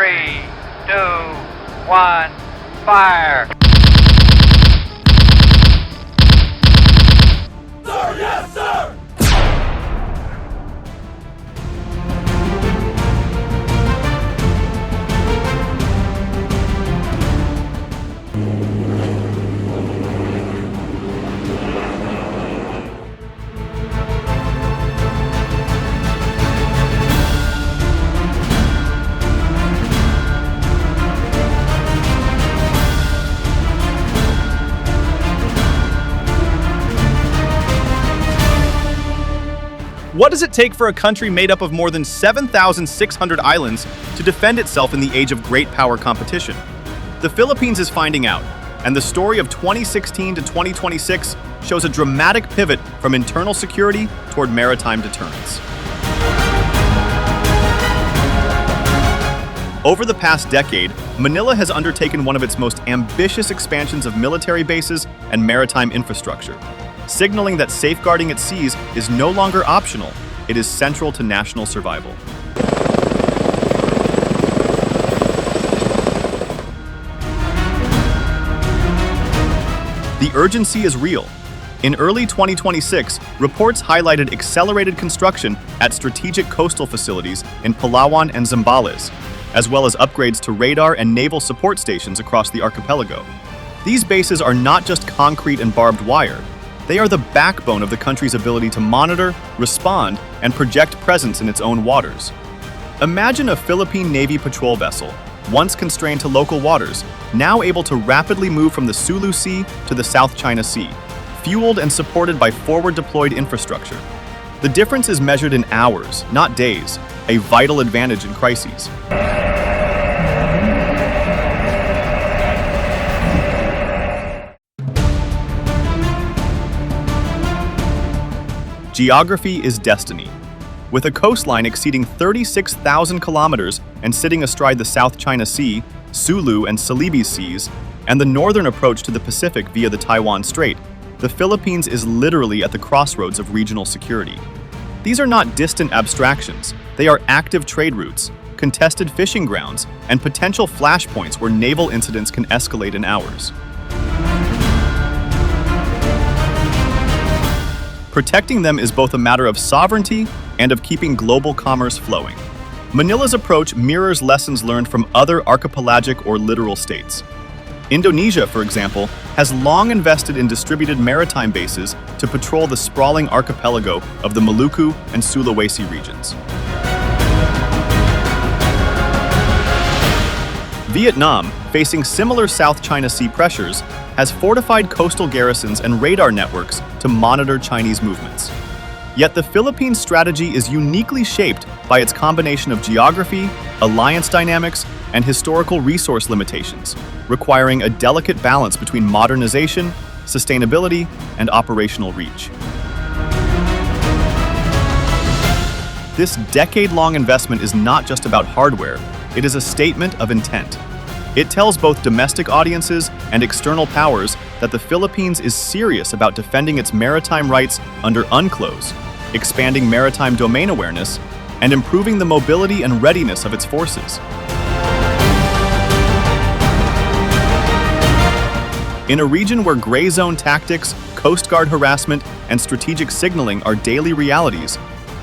3, 2, 1, fire! Sir, yes, sir! What does it take for a country made up of more than 7,600 islands to defend itself in the age of great power competition? The Philippines is finding out, and the story of 2016 to 2026 shows a dramatic pivot from internal security toward maritime deterrence. Over the past decade, Manila has undertaken one of its most ambitious expansions of military bases and maritime infrastructure, signaling that safeguarding its seas is no longer optional, it is central to national survival. The urgency is real. In early 2026, reports highlighted accelerated construction at strategic coastal facilities in Palawan and Zambales, as well as upgrades to radar and naval support stations across the archipelago. These bases are not just concrete and barbed wire. They are the backbone of the country's ability to monitor, respond, and project presence in its own waters. Imagine a Philippine Navy patrol vessel, once constrained to local waters, now able to rapidly move from the Sulu Sea to the South China Sea, fueled and supported by forward-deployed infrastructure. The difference is measured in hours, not days, a vital advantage in crises. Geography is destiny. With a coastline exceeding 36,000 kilometers and sitting astride the South China Sea, Sulu and Celebes Seas, and the northern approach to the Pacific via the Taiwan Strait, the Philippines is literally at the crossroads of regional security. These are not distant abstractions. They are active trade routes, contested fishing grounds, and potential flashpoints where naval incidents can escalate in hours. Protecting them is both a matter of sovereignty and of keeping global commerce flowing. Manila's approach mirrors lessons learned from other archipelagic or littoral states. Indonesia, for example, has long invested in distributed maritime bases to patrol the sprawling archipelago of the Maluku and Sulawesi regions. Vietnam, facing similar South China Sea pressures, has fortified coastal garrisons and radar networks to monitor Chinese movements. Yet the Philippines' strategy is uniquely shaped by its combination of geography, alliance dynamics, and historical resource limitations, requiring a delicate balance between modernization, sustainability, and operational reach. This decade-long investment is not just about hardware, it is a statement of intent. It tells both domestic audiences and external powers that the Philippines is serious about defending its maritime rights under UNCLOS, expanding maritime domain awareness, and improving the mobility and readiness of its forces. In a region where gray zone tactics, Coast Guard harassment, and strategic signaling are daily realities,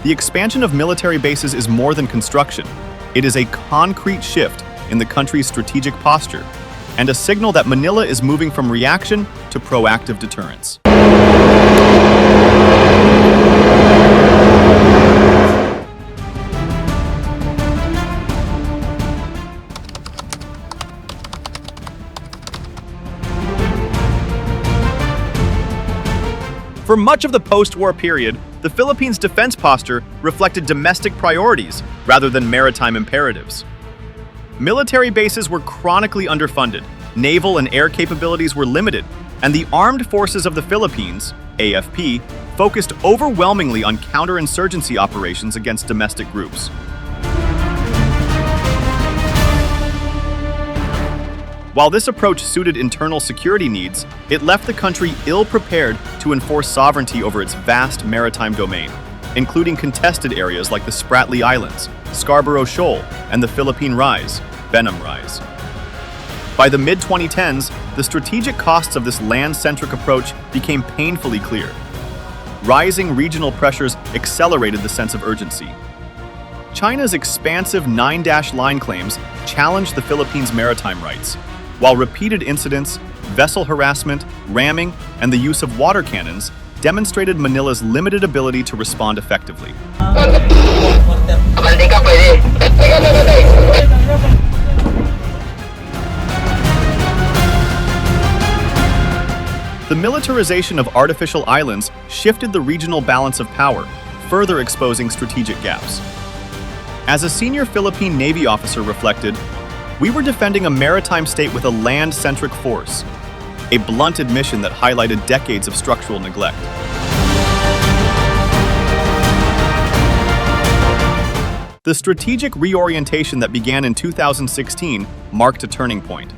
the expansion of military bases is more than construction. It is a concrete shift in the country's strategic posture, and a signal that Manila is moving from reaction to proactive deterrence. For much of the post-war period, the Philippines' defense posture reflected domestic priorities rather than maritime imperatives. Military bases were chronically underfunded, naval and air capabilities were limited, and the Armed Forces of the Philippines, AFP, focused overwhelmingly on counterinsurgency operations against domestic groups. While this approach suited internal security needs, it left the country ill-prepared to enforce sovereignty over its vast maritime domain, including contested areas like the Spratlys Islands, Scarborough Shoal, and the Philippine Rise, venom rise. By the mid-2010s, the strategic costs of this land-centric approach became painfully clear. Rising regional pressures accelerated the sense of urgency. China's expansive 9-line claims challenged the Philippines' maritime rights, while repeated incidents, vessel harassment, ramming, and the use of water cannons demonstrated Manila's limited ability to respond effectively. The militarization of artificial islands shifted the regional balance of power, further exposing strategic gaps. As a senior Philippine Navy officer reflected, "We were defending a maritime state with a land-centric force, a blunt admission that highlighted decades of structural neglect." The strategic reorientation that began in 2016 marked a turning point.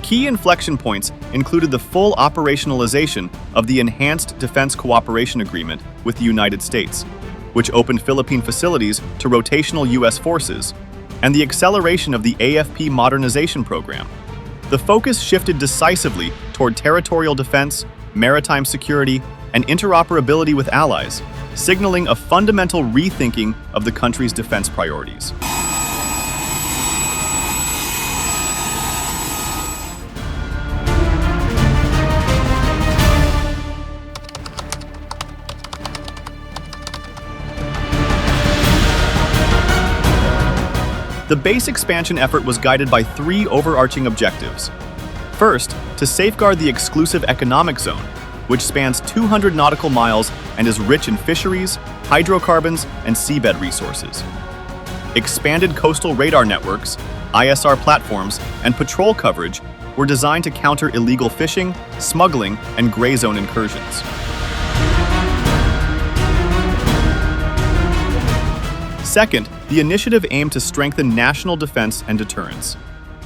Key inflection points included the full operationalization of the Enhanced Defense Cooperation Agreement with the United States, which opened Philippine facilities to rotational U.S. forces, and the acceleration of the AFP Modernization program. The focus shifted decisively toward territorial defense, maritime security, and interoperability with allies, signaling a fundamental rethinking of the country's defense priorities. The base expansion effort was guided by three overarching objectives. First, to safeguard the exclusive economic zone, which spans 200 nautical miles and is rich in fisheries, hydrocarbons, and seabed resources. Expanded coastal radar networks, ISR platforms, and patrol coverage were designed to counter illegal fishing, smuggling, and gray zone incursions. Second, the initiative aimed to strengthen national defense and deterrence.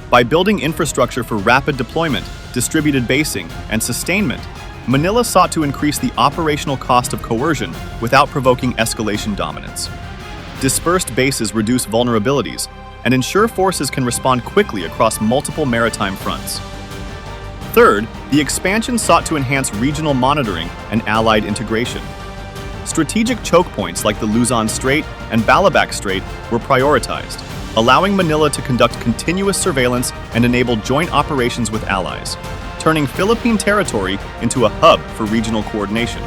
By building infrastructure for rapid deployment, distributed basing, and sustainment, Manila sought to increase the operational cost of coercion without provoking escalation dominance. Dispersed bases reduce vulnerabilities and ensure forces can respond quickly across multiple maritime fronts. Third, the expansion sought to enhance regional monitoring and allied integration. Strategic choke points like the Luzon Strait and Balabac Strait were prioritized, allowing Manila to conduct continuous surveillance and enable joint operations with allies, turning Philippine territory into a hub for regional coordination.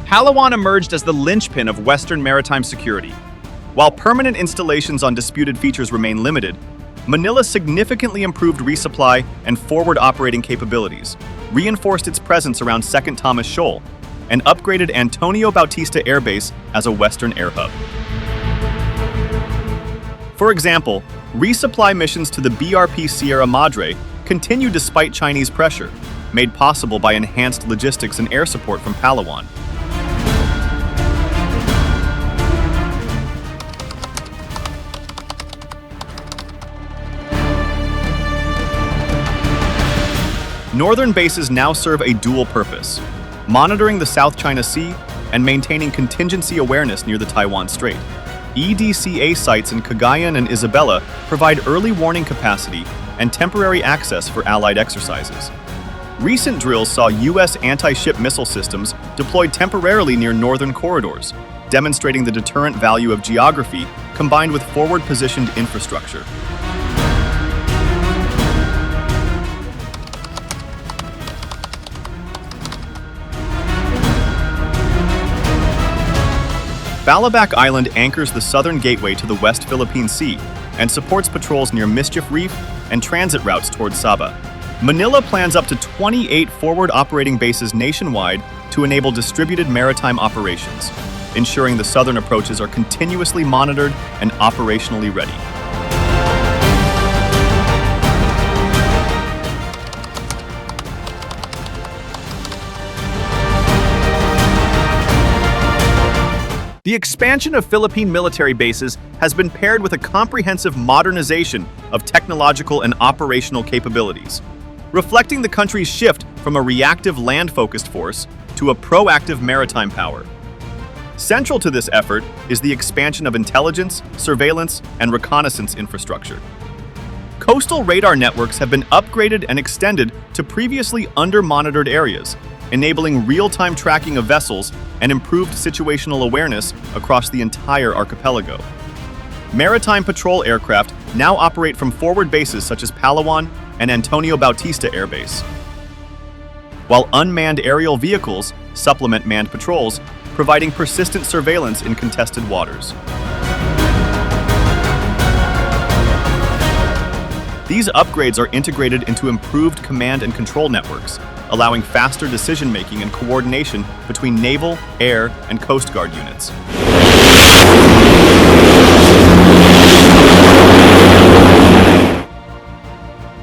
Palawan emerged as the linchpin of Western maritime security. While permanent installations on disputed features remain limited, Manila significantly improved resupply and forward operating capabilities, reinforced its presence around Second Thomas Shoal, and upgraded Antonio Bautista Air Base as a Western air hub. For example, resupply missions to the BRP Sierra Madre continued despite Chinese pressure, made possible by enhanced logistics and air support from Palawan. Northern bases now serve a dual purpose: monitoring the South China Sea and maintaining contingency awareness near the Taiwan Strait. EDCA sites in Cagayan and Isabela provide early warning capacity and temporary access for Allied exercises. Recent drills saw U.S. anti-ship missile systems deployed temporarily near northern corridors, demonstrating the deterrent value of geography combined with forward-positioned infrastructure. Balabac Island anchors the southern gateway to the West Philippine Sea and supports patrols near Mischief Reef and transit routes towards Sabah. Manila plans up to 28 forward operating bases nationwide to enable distributed maritime operations, ensuring the southern approaches are continuously monitored and operationally ready. The expansion of Philippine military bases has been paired with a comprehensive modernization of technological and operational capabilities. reflecting the country's shift from a reactive land-focused force to a proactive maritime power. Central to this effort is the expansion of intelligence, surveillance, and reconnaissance infrastructure. Coastal radar networks have been upgraded and extended to previously under-monitored areas, enabling real-time tracking of vessels and improved situational awareness across the entire archipelago. Maritime patrol aircraft now operate from forward bases such as Palawan and Antonio Bautista Air Base, while unmanned aerial vehicles supplement manned patrols, providing persistent surveillance in contested waters. These upgrades are integrated into improved command and control networks, allowing faster decision-making and coordination between naval, air, and Coast Guard units.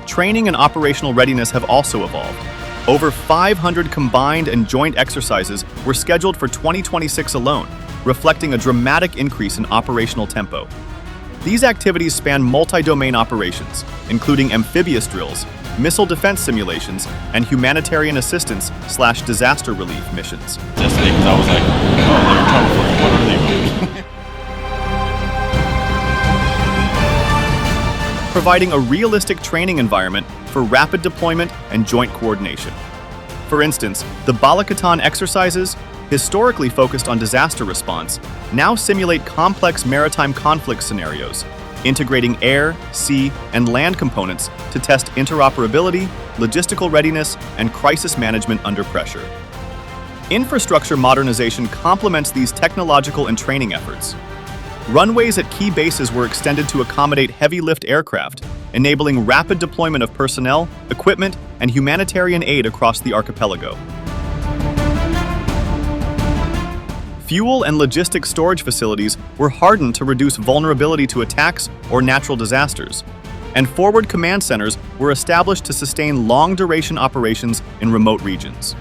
Training and operational readiness have also evolved. Over 500 combined and joint exercises were scheduled for 2026 alone, reflecting a dramatic increase in operational tempo. These activities span multi-domain operations, including amphibious drills, missile defense simulations, and humanitarian assistance/disaster relief missions. Yesterday, because I was like, oh, they're in trouble for it. What are they doing? Providing a realistic training environment for rapid deployment and joint coordination. For instance, the Balabac exercises, historically focused on disaster response, now simulate complex maritime conflict scenarios, integrating air, sea, and land components to test interoperability, logistical readiness, and crisis management under pressure. Infrastructure modernization complements these technological and training efforts. Runways at key bases were extended to accommodate heavy-lift aircraft, enabling rapid deployment of personnel, equipment, and humanitarian aid across the archipelago. Fuel and logistics storage facilities were hardened to reduce vulnerability to attacks or natural disasters, and forward command centers were established to sustain long-duration operations in remote regions.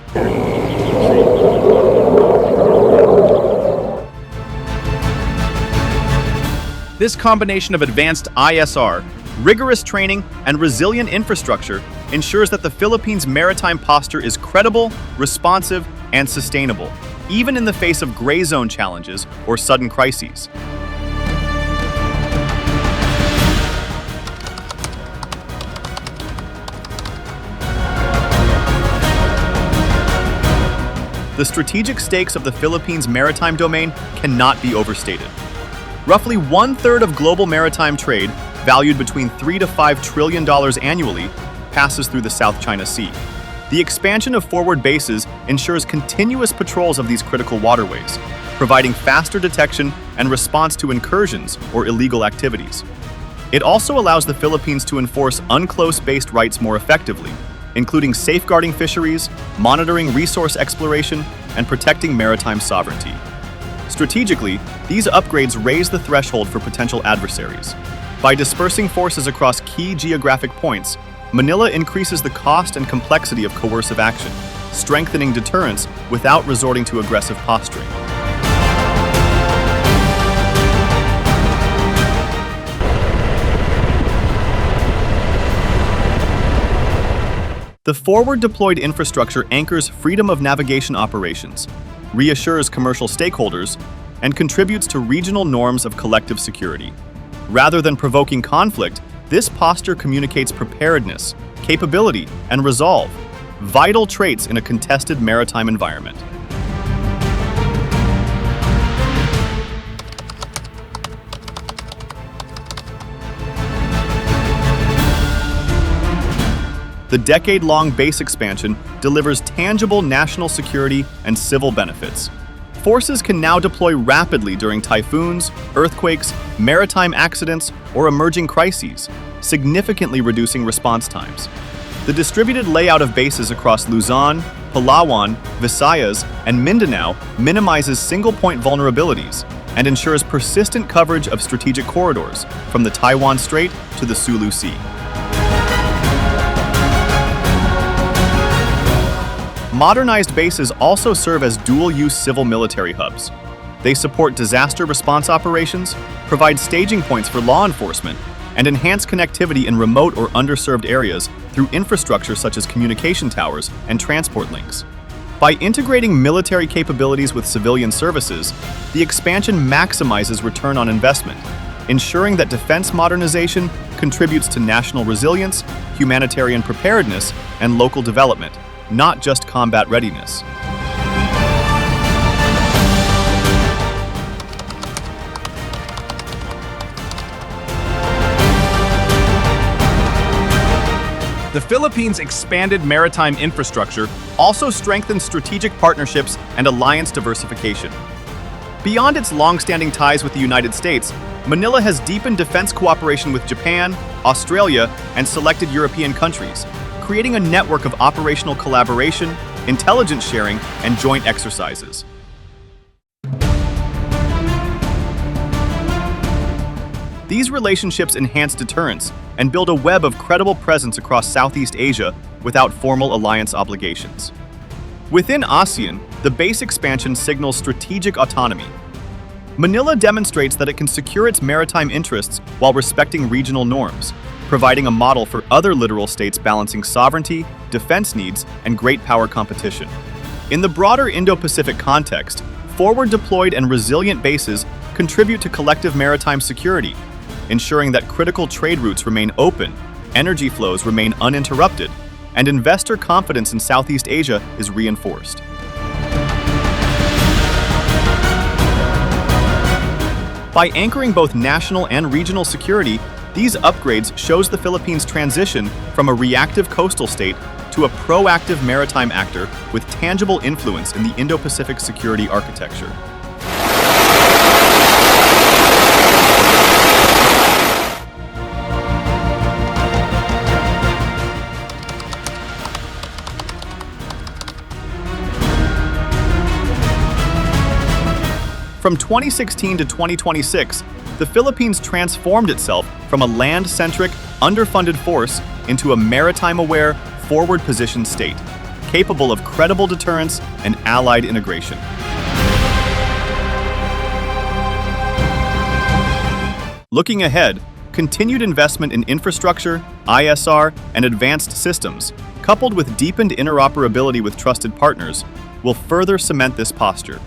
This combination of advanced ISR, rigorous training, and resilient infrastructure ensures that the Philippines' maritime posture is credible, responsive, and sustainable, even in the face of gray zone challenges or sudden crises. The strategic stakes of the Philippines' maritime domain cannot be overstated. Roughly one-third of global maritime trade, valued between $3 to $5 trillion annually, passes through the South China Sea. The expansion of forward bases ensures continuous patrols of these critical waterways, providing faster detection and response to incursions or illegal activities. It also allows the Philippines to enforce UNCLOS-based rights more effectively, including safeguarding fisheries, monitoring resource exploration, and protecting maritime sovereignty. Strategically, these upgrades raise the threshold for potential adversaries. By dispersing forces across key geographic points, Manila increases the cost and complexity of coercive action, strengthening deterrence without resorting to aggressive posturing. The forward-deployed infrastructure anchors freedom of navigation operations, reassures commercial stakeholders, and contributes to regional norms of collective security. Rather than provoking conflict, this posture communicates preparedness, capability, and resolve, vital traits in a contested maritime environment. The decade-long base expansion delivers tangible national security and civil benefits. Forces can now deploy rapidly during typhoons, earthquakes, maritime accidents, or emerging crises, significantly reducing response times. The distributed layout of bases across Luzon, Palawan, Visayas, and Mindanao minimizes single-point vulnerabilities and ensures persistent coverage of strategic corridors from the Taiwan Strait to the Sulu Sea. Modernized bases also serve as dual-use civil-military hubs. They support disaster response operations, provide staging points for law enforcement, and enhance connectivity in remote or underserved areas through infrastructure such as communication towers and transport links. By integrating military capabilities with civilian services, the expansion maximizes return on investment, ensuring that defense modernization contributes to national resilience, humanitarian preparedness, and local development, not just combat readiness. The Philippines' expanded maritime infrastructure also strengthens strategic partnerships and alliance diversification. Beyond its long-standing ties with the United States, Manila has deepened defense cooperation with Japan, Australia, and selected European countries, creating a network of operational collaboration, intelligence sharing, and joint exercises. These relationships enhance deterrence and build a web of credible presence across Southeast Asia without formal alliance obligations. Within ASEAN, the base expansion signals strategic autonomy. Manila demonstrates that it can secure its maritime interests while respecting regional norms, providing a model for other littoral states balancing sovereignty, defense needs, and great power competition. In the broader Indo-Pacific context, forward-deployed and resilient bases contribute to collective maritime security, ensuring that critical trade routes remain open, energy flows remain uninterrupted, and investor confidence in Southeast Asia is reinforced. By anchoring both national and regional security, these upgrades shows the Philippines' transition from a reactive coastal state to a proactive maritime actor with tangible influence in the Indo-Pacific security architecture. From 2016 to 2026, the Philippines transformed itself from a land-centric, underfunded force into a maritime-aware, forward-positioned state, capable of credible deterrence and allied integration. Looking ahead, continued investment in infrastructure, ISR, and advanced systems, coupled with deepened interoperability with trusted partners, will further cement this posture.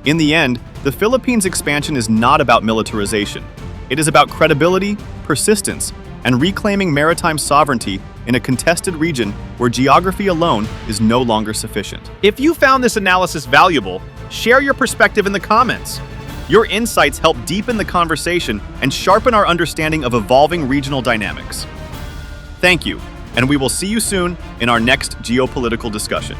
In the end, the Philippines' expansion is not about militarization. It is about credibility, persistence, and reclaiming maritime sovereignty in a contested region where geography alone is no longer sufficient. If you found this analysis valuable, share your perspective in the comments. Your insights help deepen the conversation and sharpen our understanding of evolving regional dynamics. Thank you, and we will see you soon in our next geopolitical discussion.